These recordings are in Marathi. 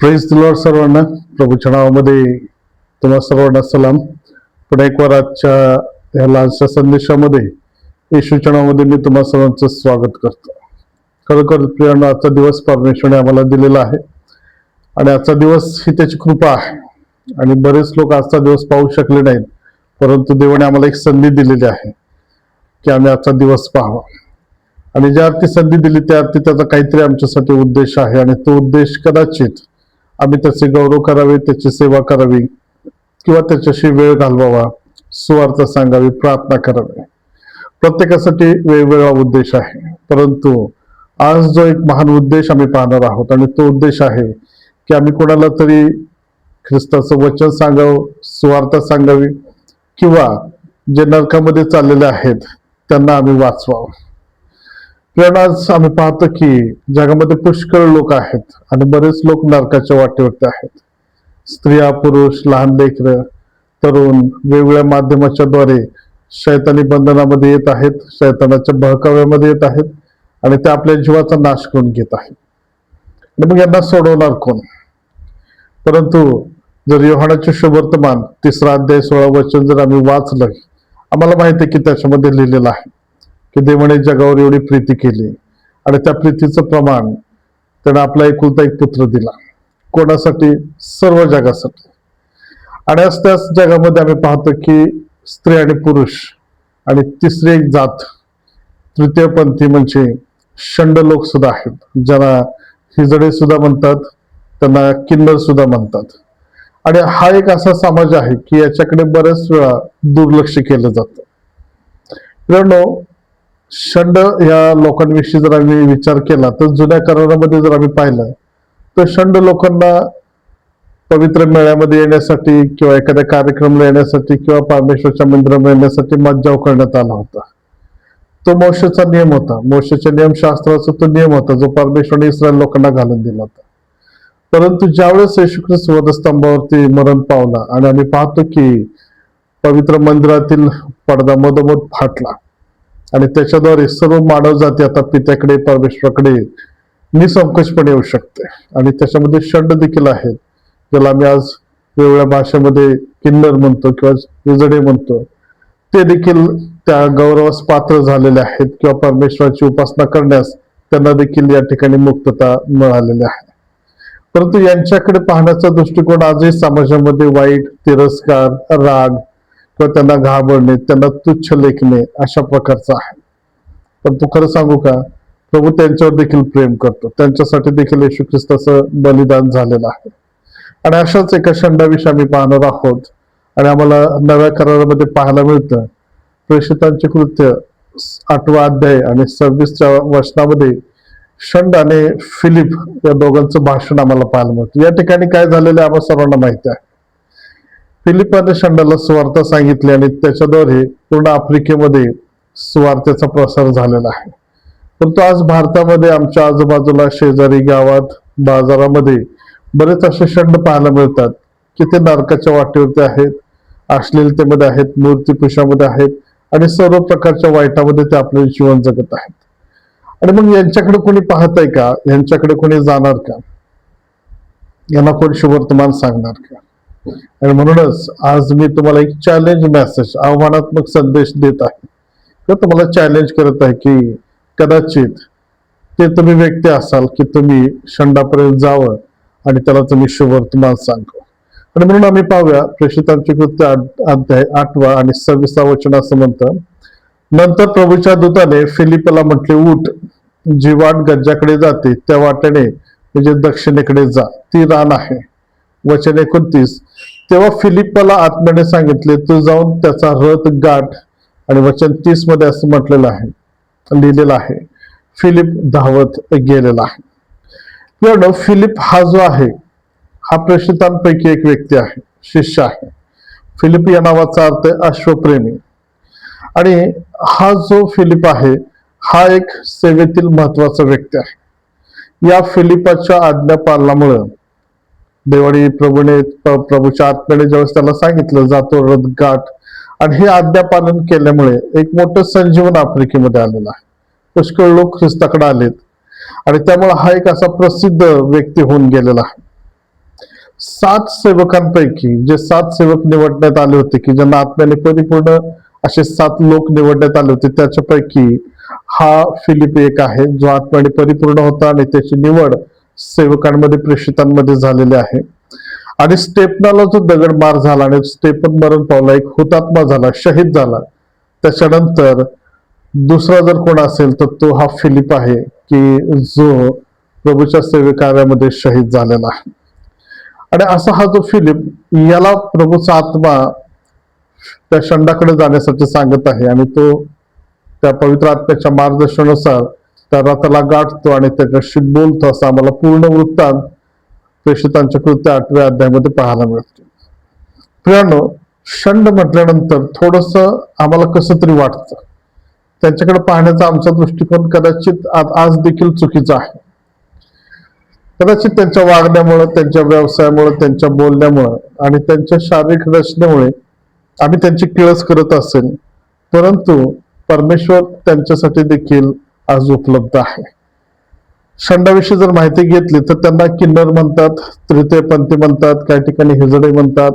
प्रेज द लॉर्ड सर्वांना. प्रभूच्या नावामध्ये तुम्हा सर्वांना सलाम. पुन्हा एक वार आजच्या या लहानशा संदेशामध्ये येशूच्या नावामध्ये मी तुम्हा सर्वांचं स्वागत करतो. खरोखर प्रियांनो, आजचा दिवस परमेश्वराने आम्हाला दिलेला आहे आणि आजचा दिवस ही त्याची कृपा आहे. आणि बरेच लोक आजचा दिवस पाहू शकले नाहीत, परंतु देवाने आम्हाला एक संधी दिलेली आहे की आम्ही आजचा दिवस पाहावा. आणि ज्या अर्थी संधी दिली त्या अर्थी त्याचा काहीतरी आमच्यासाठी उद्देश आहे. आणि तो उद्देश कदाचित आम्ही त्याचे गौरव करावे, त्याची सेवा करावी किंवा त्याच्याशी वेळ घालवावा, सुवार्ता सांगावी, प्रार्थना करावी. प्रत्येकासाठी वेगवेगळा उद्देश आहे, परंतु आज जो एक महान उद्देश आम्ही पाहणार आहोत आणि तो उद्देश आहे की आम्ही कोणाला तरी ख्रिस्ताचं वचन सांगावं, सुवार्ता सांगावी किंवा जे नरकामध्ये चाललेले आहेत त्यांना आम्ही वाचवावं. आज आम्ही पाहतो की जगामध्ये पुष्कळ लोक आहेत आणि बरेच लोक नरकाच्या वाटेवरती आहेत. स्त्रिया, पुरुष, लहान लेकरं, तरुण वेगवेगळ्या माध्यमाच्या द्वारे शैतानी बंधनामध्ये येत आहेत, शैतानाच्या बहकाव्यामध्ये येत आहेत आणि ते आपल्या जीवाचा नाश करून घेत आहेत. आणि मग यांना सोडवणार कोण? परंतु जर योहानाचे शुभवर्तमान 3 अध्याय 16 वचन जर आम्ही वाचलं, आम्हाला माहिती आहे की त्याच्यामध्ये लिहिलेलं आहे की देवाने जगावर एवढी प्रीती केली आणि त्या प्रीतीचं प्रमाण त्याने आपला एकुलता एक पुत्र दिला. कोणासाठी? सर्व जगासाठी. आणि आज त्याच जगामध्ये आम्ही पाहतो की स्त्री आणि पुरुष आणि तिसरी एक जात, तृतीयपंथी म्हणजे षंड लोक सुद्धा आहेत, ज्यांना हिजडे सुद्धा म्हणतात, त्यांना किन्नर सुद्धा म्हणतात. आणि हा एक असा समाज आहे की याच्याकडे बऱ्याच वेळा दुर्लक्ष केलं जातं. मित्रांनो, षंड या लोकांविषयी जर आम्ही विचार केला तर जुन्या करारामध्ये जर आम्ही पाहिलं तर षंड लोकांना पवित्र मेळ्यामध्ये येण्यासाठी किंवा एखाद्या कार्यक्रमाला येण्यासाठी किंवा परमेश्वरच्या मंदिरामध्ये येण्यासाठी मज्जाव करण्यात आला होता. तो मोशेचा नियम होता, मोशेच्या नियमशास्त्राचा तो नियम होता जो परमेश्वराने इस्रायल लोकांना घालून दिला होता. परंतु ज्यावेळेस येशू ख्रिस्त वधस्तंभावरती मरण पावला आणि आम्ही पाहतो की पवित्र मंदिरातील पडदा मधोमध फाटला आणि त्याच्याद्वारे सर्व मानव जाती आता पित्याकडे, परमेश्वराकडे निसंकोचपणे येऊ शकते. आणि त्याच्यामध्ये षंड देखील आहेत, ज्याला आम्ही आज वेगवेगळ्या भाषेमध्ये किन्नर म्हणतो किंवा हिजडे म्हणतो. ते देखील त्या गौरवास पात्र झालेले आहेत किंवा परमेश्वराची उपासना करण्यास त्यांना देखील या ठिकाणी मुक्तता मिळालेली आहे. परंतु यांच्याकडे पाहण्याचा दृष्टिकोन आजही समाजामध्ये वाईट, तिरस्कार, राग किंवा त्यांना घाबरणे, त्यांना तुच्छ लेखणे अशा प्रकारचा आहे. पण तू खरं सांगू का, प्रभू त्यांच्यावर देखील प्रेम करतो, त्यांच्यासाठी देखील येशू ख्रिस्ताचं बलिदान झालेलं आहे. आणि अशाच एका षंडाविषयी आम्ही पाहणार आहोत. आणि आम्हाला नव्या करारामध्ये पाहायला मिळतं, प्रेषितांचे कृत्य 8वा अध्याय आणि 26व्या वचनामध्ये षंड आणि फिलिप या दोघांचं भाषण आम्हाला पाहायला मिळतं. या ठिकाणी काय झालेलं आम्हाला सर्वांना माहिती आहे. फिलिपाने षंडाला सुवार्ता सांगितली आणि त्याच्याद्वारे पूर्ण आफ्रिकेमध्ये सुवार्तेचा प्रसार झालेला आहे. परंतु आज भारतामध्ये आमच्या आजूबाजूला, शेजारी, गावात, बाजारामध्ये बरेच असे षंड पाहायला मिळतात की ते नरकाच्या वाटेवरती आहेत, अश्लीलतेमध्ये आहेत, मूर्तीपूजामध्ये आहेत आणि सर्व प्रकारच्या वाईटामध्ये ते आपले जीवन जगत आहेत. आणि मग यांच्याकडे कोणी पाहत आहे का? यांच्याकडे कोणी जाणार का? यांना कोण शुभवर्तमान सांगणार का? आणि म्हणूनच आज मी तुम्हाला एक चॅलेंज मेसेज, आव्हानात्मक संदेश देत आहे किंवा तुम्हाला चॅलेंज करत आहे की कदाचित ते तुम्ही व्यक्ती असाल की तुम्ही षंडापर्यंत जावं आणि त्याला तुम्ही शुभवर्तमान सांगावं. आणि म्हणून आम्ही पाहूया प्रेषितांचे कृत्य अध्याय 8वा आणि 26वा वचन असं म्हणतं, नंतर प्रभूच्या दूताने फिलिपला म्हटले, उठ, जी वाट गज्जाकडे जाते त्या वाटेने म्हणजे दक्षिणेकडे जा, ती रान आहे. वचन 29, तेव्हा फिलिपला आत्म्याने सांगितले, तू जाऊन त्याचा रथ गाठ. आणि वचन 30 मध्ये असं म्हटलेलं आहे, लिहिलेलं आहे, फिलिप धावत गेलेला आहे. किंवा फिलिप हा जो आहे हा प्रेषितांपैकी एक व्यक्ती आहे, शिष्य आहे. फिलिप या नावाचा अर्थ आहे अश्वप्रेमी. आणि हा जो फिलिप आहे हा एक सेवेतील महत्वाचा व्यक्ती आहे. या फिलिपाच्या आज्ञा पालनामुळे देवाने प्रभूच्या आत्म्याने ज्यावेळेस त्याला सांगितलं, जातो रथ गाठ, आणि हे आज्ञापालन केल्यामुळे एक मोठं संजीवन आफ्रिकेमध्ये आलेलं आहे. पुष्कळ लोक ख्रिस्ताकडे आलेत आणि त्यामुळे हा एक असा प्रसिद्ध व्यक्ती होऊन गेलेला आहे. 7 सेवकांपैकी जे 7 सेवक निवडण्यात आले होते, की ज्यांना आत्म्याने परिपूर्ण असे 7 लोक निवडण्यात आले होते, त्याच्यापैकी हा फिलिप एक आहे, जो आत्म्याने परिपूर्ण होता आणि त्याची निवड सेवकांमध्ये प्रेषितांमध्ये झालेली आहे. आणि स्टेफनाला जो दगड मार झाला आणि स्टेफन मरण पावला, एक हुतात्मा झाला, शहीद झाला, त्याच्यानंतर दुसरा जर कोण असेल तर तो हा फिलिप आहे, की जो प्रभूच्या सेवेकार्यामध्ये शहीद झालेला आहे. आणि असा हा जो फिलिप, याला प्रभूचा आत्मा त्या षंडाकडे जाण्यासाठी सांगत आहे आणि तो त्या पवित्र आत्म्याच्या मार्गदर्शनानुसार त्या रथाला गाठतो आणि त्याच्याशी बोलतो, असं आम्हाला पूर्ण वृत्तांत प्रेषितांच्या कृत्य 8व्या अध्यायामध्ये पाहायला मिळते. प्रियानो, षंड म्हटल्यानंतर थोडस आम्हाला कसं तरी वाटतं. त्यांच्याकडे पाहण्याचा आमचा दृष्टिकोन कदाचित आज देखील चुकीचा आहे. कदाचित त्यांच्या वागण्यामुळे, त्यांच्या व्यवसायामुळे, त्यांच्या बोलण्यामुळे आणि त्यांच्या शारीरिक रचनेमुळे आम्ही त्यांची किळस करत असेल, परंतु परमेश्वर त्यांच्यासाठी देखील आज उपलब्ध आहे. षंडाविषयी जर माहिती घेतली तर त्यांना किन्नर म्हणतात, तृतीयपंथी म्हणतात, काही ठिकाणी हिजडे म्हणतात,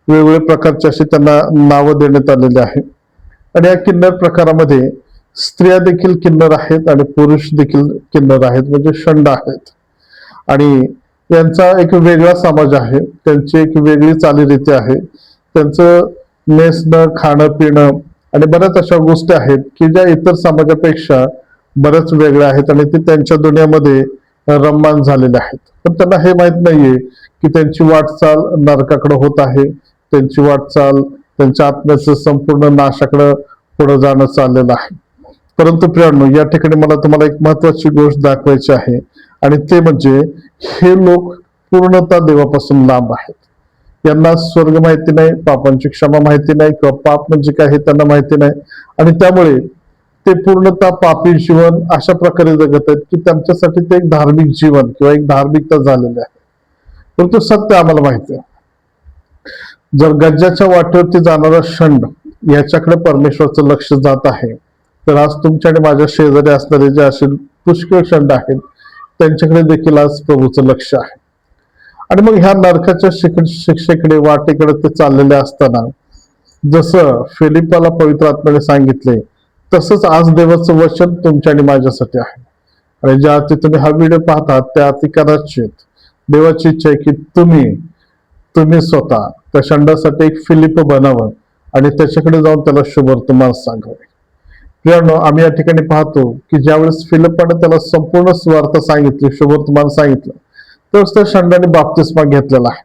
वेगवेगळ्या प्रकारचे अशी त्यांना नावं देण्यात आलेली आहे. आणि या किन्नर प्रकारामध्ये स्त्रिया देखील किन्नर आहेत आणि पुरुष देखील किन्नर आहेत, म्हणजे षंड आहेत. आणि यांचा एक वेगळा समाज आहे, त्यांची एक वेगळी चालीरीती आहे, त्यांचं नेसणं, खाणं, पिणं आणि बऱ्याच अशा गोष्टी आहेत की ज्या इतर समाजापेक्षा बऱ्याच वेगळ्या आहेत आणि ते त्यांच्या दुनियामध्ये रममान झालेले आहेत. पण त्यांना हे माहित नाहीये की त्यांची वाटचाल नरकाकडे होत आहे, त्यांची वाटचाल त्यांच्या आत्म्याचं संपूर्ण नाशाकडे पुढे जाणं चाललेलं आहे. परंतु प्रियांनो, या ठिकाणी मला तुम्हाला एक महत्वाची गोष्ट दाखवायची आहे आणि ते म्हणजे हे लोक पूर्णतः देवापासून लांब आहेत. यांना स्वर्ग माहिती नाही, पापांची क्षमा माहिती नाही, किंवा पाप म्हणजे काय हे त्यांना माहिती नाही, आणि त्यामुळे ते पूर्णतः पापी जीवन अशा प्रकारे जगत आहेत की त्यांच्यासाठी ते एक धार्मिक जीवन किंवा एक धार्मिकता झालेली आहे. परंतु सत्य आम्हाला माहिती आहे, जर गज्जाच्या वाटेवरती जाणारा षंड याच्याकडे परमेश्वरचं लक्ष जात आहे, तर आज तुमच्या आणि माझ्या शेजारी असणारे जे असे पुष्कळ षंड आहेत, त्यांच्याकडे देखील आज प्रभूचं लक्ष आहे. आणि मग ह्या नरकाच्या शिक्षेकडे, वाटेकडे ते चाललेले असताना, जसं फिलिपाला पवित्र आत्म्याने सांगितले, तसंच आज देवाचं वचन तुमच्या आणि माझ्यासाठी आहे. आणि ज्या अर्थी तुम्ही हा व्हिडिओ पाहतात, त्या अर्थी कदाचित देवाची इच्छा आहे की तुम्ही स्वतः त्या षंडासाठी एक फिलिप बनावं आणि त्याच्याकडे जाऊन त्याला शुभवर्तमान सांगावे. प्रियांनो, आम्ही या ठिकाणी पाहतो की ज्यावेळेस फिलिपाने त्याला संपूर्ण सुवार्ता सांगितली, शुभवर्तमान सांगितलं, तेव्हाच त्या षंडाने बाप्तिस्मा घेतलेला आहे.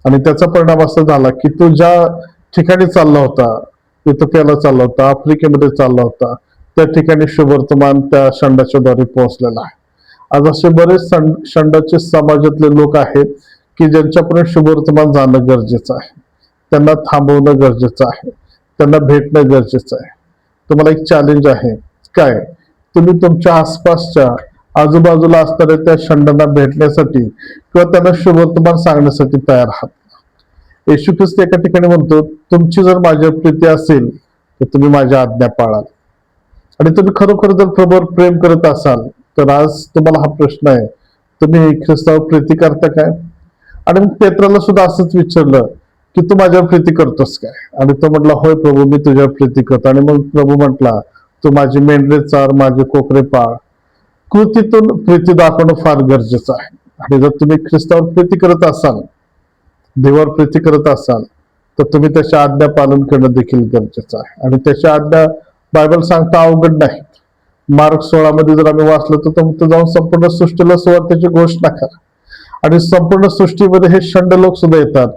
आणि त्याचा परिणाम असा झाला की तो ज्या ठिकाणी चालला होता, इथिओपियाला चालला होता, आफ्रिकेमध्ये चालला होता, त्या ठिकाणी शुभवर्तमान त्या षंडाच्या द्वारे पोहोचलेला आहे. आज असे बरेच षंडाचे समाजातले लोक आहेत की ज्यांच्यापर्यंत शुभवर्तमान जाणं गरजेचं आहे, त्यांना थांबवणं गरजेचं आहे, त्यांना भेटणं गरजेचं आहे. तुम्हाला एक चॅलेंज आहे, काय तुम्ही तुमच्या आसपासच्या आजूबाजूला असणाऱ्या त्या षंडांना भेटण्यासाठी किंवा त्यांना शुभवर्तमान सांगण्यासाठी तयार आहात? येशू ख्रिस्त एका ठिकाणी म्हणतो, तुमची जर माझ्यावर प्रीती असेल तर तुम्ही माझ्या आज्ञा पाळाल. आणि तुम्ही खरोखर जर प्रभूवर प्रेम करत असाल तर आज तुम्हाला हा प्रश्न आहे, तुम्ही ख्रिस्तावर प्रीती करता काय? आणि मग पेत्राला सुद्धा असंच विचारलं की तू माझ्यावर प्रीती करतोस काय? आणि तो म्हटला, होय प्रभू, मी तुझ्यावर प्रीती करतो. आणि मग प्रभू म्हटला, तू माझी मेंढरे चार, माझे कोकरे पाळ. कृतीतून प्रीती दाखवणं फार गरजेचं आहे. आणि जर तुम्ही ख्रिस्तावर प्रीती करत असाल, देवावर प्रीती करत असाल, तर तुम्ही त्याच्या आज्ञा पालन करणं देखील गरजेचं आहे. आणि त्याच्या आज्ञा बायबल सांगता अवघड नाही. मार्क 16 मध्ये जर आम्ही वाचलं तर जाऊन संपूर्ण सृष्टीला सुवार्तेची घोषणा करा. आणि संपूर्ण सृष्टीमध्ये हे षंड लोक सुद्धा येतात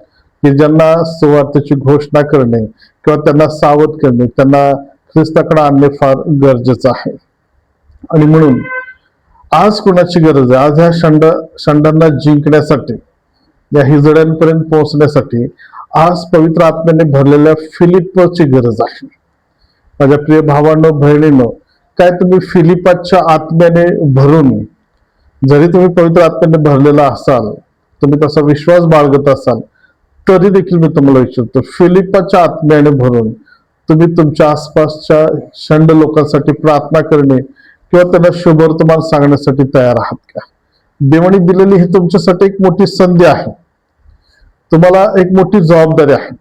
की ज्यांना सुवार्तेची घोषणा करणे किंवा त्यांना सावध करणे, त्यांना ख्रिस्ताकडे आणणे फार गरजेचं आहे. आणि म्हणून आज कुणाची गरज आहे? आज ह्या षंडांना जिंकण्यासाठी, या हिजड्यांपर्यंत पोहोचण्यासाठी आज पवित्र आत्म्याने भरलेल्या फिलिपची गरज आहे. माझ्या प्रिय भावांनो, बहिणींनो, काय तुम्ही फिलिपाच्या आत्म्याने भरून, जरी तुम्ही पवित्र आत्म्याने भरलेला असाल, तुम्ही तसा विश्वास बाळगत असाल, तरी देखील मी तुम्हाला विचारतो, फिलिपाच्या आत्म्याने भरून तुम्ही तुमच्या आसपासच्या षंड लोकांसाठी प्रार्थना करणे किंवा त्यांना शुभवर्तमान सांगण्यासाठी तयार आहात का? देवाने दिलेली ही तुमच्यासाठी एक मोठी संधी आहे. तुम्हाला एक मोठी जबाबदारी आहे.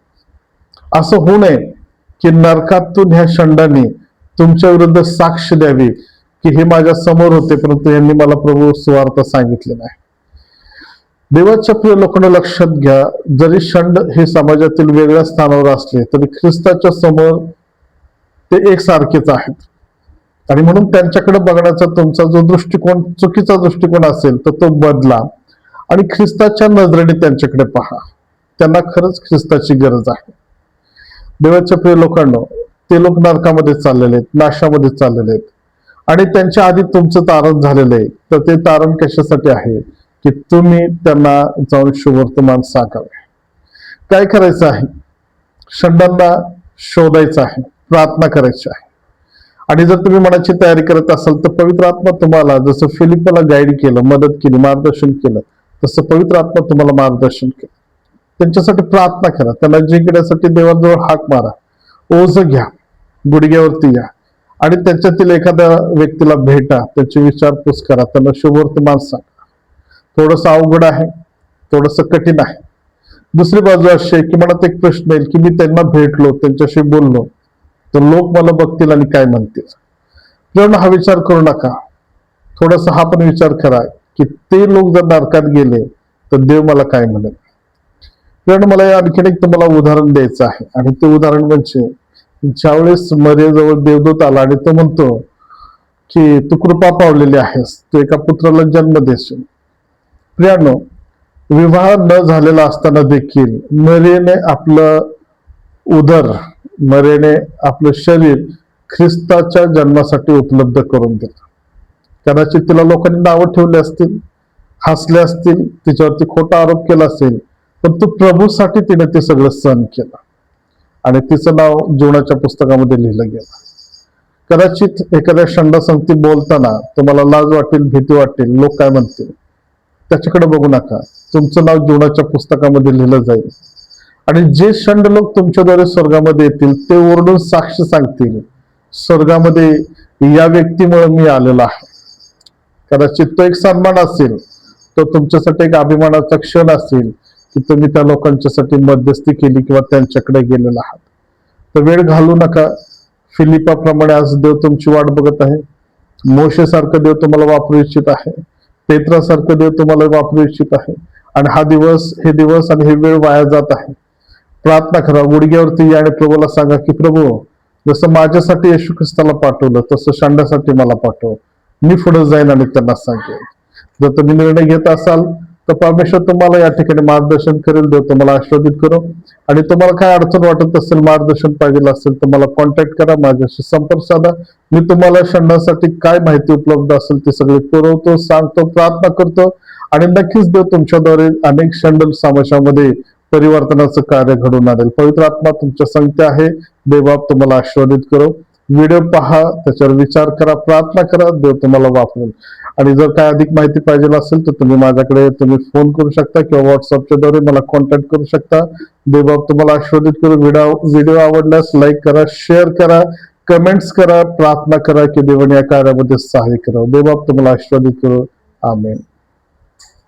असं होऊ नये की नरकातून ह्या षंडाने तुमच्या विरुद्ध साक्ष द्यावी की हे माझ्या समोर होते, परंतु यांनी मला प्रभू सुवार्थ सांगितले नाही. देवाच्या प्रिय लोकांना लक्षात घ्या, जरी षंड हे समाजातील वेगळ्या स्थानावर असले तरी ख्रिस्ताच्या समोर ते एकसारखेच आहेत. आणि म्हणून त्यांच्याकडे बघण्याचा तुमचा जो दृष्टिकोन चुकीचा दृष्टिकोन असेल तर तो बदला आणि ख्रिस्ताच्या नजरेने त्यांच्याकडे पहा. त्यांना खरंच ख्रिस्ताची गरज आहे. देवाच्या प्रिय लोकांना, ते लोक नरकामध्ये चाललेले आहेत, नाशामध्ये चाललेले आहेत आणि त्यांच्या आधी तुमचं तारण झालेलं आहे. तर ते तारण कशासाठी आहे की तुम्ही त्यांना जाऊन शुभवर्तमान सांगावे. काय करायचं आहे? षंडांना शोधायचं आहे, प्रार्थना करायची आहे. आणि जर तुम्ही मनाची तयारी करत असाल तर पवित्र आत्मा तुम्हाला जसं फिलिपला गाईड केलं, मदत केली, मार्गदर्शन केलं, तसं पवित्र आत्मा तुम्हाला मार्गदर्शन केलं. त्यांच्यासाठी प्रार्थना करा, त्यांना जिंकण्यासाठी देवाजवळ हाक मारा, ओझ घ्या, गुडघ्यावरती या आणि त्यांच्यातील एखाद्या व्यक्तीला भेटा, त्याची विचारपूस करा, त्यांना शुभवर्तमान सांगा. थोडस अवघड आहे, थोडस कठीण आहे. दुसरी बाजू अशी आहे की मनात एक प्रश्न येईल की मी त्यांना भेटलो, त्यांच्याशी बोललो तर लोक मला बघतील आणि काय म्हणतील. जेव्हा हा विचार करू नका. थोडासा हा पण विचार करा की ते लोक जर नरकात गेले तर देव मला काय म्हणेल. कारण मला आणखीन एक तुम्हाला उदाहरण द्यायचं आहे आणि ते उदाहरण म्हणजे ज्यावेळेस मरेजवळ देवदूत आला आणि तो म्हणतो की तू कृपा पावलेली आहेस, तू एका पुत्राला जन्म देशील. प्रियानो, विवाह न झालेला असताना देखील मरेने आपलं उदर, मरेने आपलं शरीर ख्रिस्ताच्या जन्मासाठी उपलब्ध करून दिलं. कदाचित तिला लोकांनी नावं ठेवली असतील, हसले असतील, तिच्यावरती खोटा आरोप केला असेल, पण तू प्रभूसाठी तिने ते सगळं सहन केलं आणि तिचं नाव जीवनाच्या पुस्तकामध्ये लिहिलं गेलं. कदाचित एखाद्या षंडासंगती बोलताना तुम्हाला लाज वाटेल, भीती वाटेल, लोक काय म्हणतील, त्याच्याकडे बघू नका. तुमचं नाव जीवनाच्या पुस्तकामध्ये लिहिलं जाईल आणि जे षंड लोक तुमच्याद्वारे स्वर्गामध्ये येतील ते ओरडून साक्ष सांगतील, स्वर्गामध्ये या व्यक्तीमुळे मी आलेला आहे. कदाचित तो एक सन्मान असेल, तो तुमच्यासाठी एक अभिमानाचा क्षण असेल की तुम्ही त्या लोकांच्यासाठी मध्यस्थी केली किंवा त्यांच्याकडे गेलेला आहात. तर वेळ घालू नका. फिलिपाप्रमाणे आज देव तुमची वाट बघत आहे. मोशेसारखं देव तुम्हाला वापरू इच्छित आहे. पेत्रासारखं देव तुम्हाला वापरू इच्छित आहे. आणि हे दिवस आणि हे वेळ वाया जात आहे. प्रार्थना करा, गुडघ्यावरती या आणि प्रभूला सांगा की प्रभू, जसं माझ्यासाठी येशू ख्रिस्ताला पाठवलं तसं षंडासाठी मला पाठव. मी पुढे जाईन आणि त्यांना सांगेन. जर तुम्ही निर्णय घेत असाल तर परमेश्वर तुम्हाला या ठिकाणी मार्गदर्शन करेल. देव तुम्हाला आशीर्वादित करो. आणि तुम्हाला काय अडचण वाटत असेल, मार्गदर्शन पाहिजे असेल तर मला कॉन्टॅक्ट करा, माझ्याशी संपर्क साधा. मी तुम्हाला षंडासाठी काय माहिती उपलब्ध असेल ते सगळे पुरवतो, सांगतो, प्रार्थना करतो आणि नक्कीच देव तुमच्याद्वारे अनेक षंड समाजामध्ये परिवर्तनाचं कार्य घडून आणेल. पवित्र आत्मा तुमच्या संगती आहे. देवबाप तुम्हाला आशीर्वादित करो. व्हिडिओ पहा, त्याच्यावर विचार करा, प्रार्थना करा, देव तुम्हाला वापरेल. आणि जर काय अधिक माहिती पाहिजे असेल तर तुम्ही फोन करू शकता किंवा व्हॉट्सअपच्या द्वारे मला कॉन्टॅक्ट करू शकता. देवबाप तुम्हाला आशीर्वादित करो. व्हिडिओ आवडल्यास लाईक करा, शेअर करा, कमेंट्स करा, प्रार्थना करा की देवाने या कार्यामध्ये सहाय्य करावं. देवबाप तुम्हाला आशीर्वादित करो. आमेन.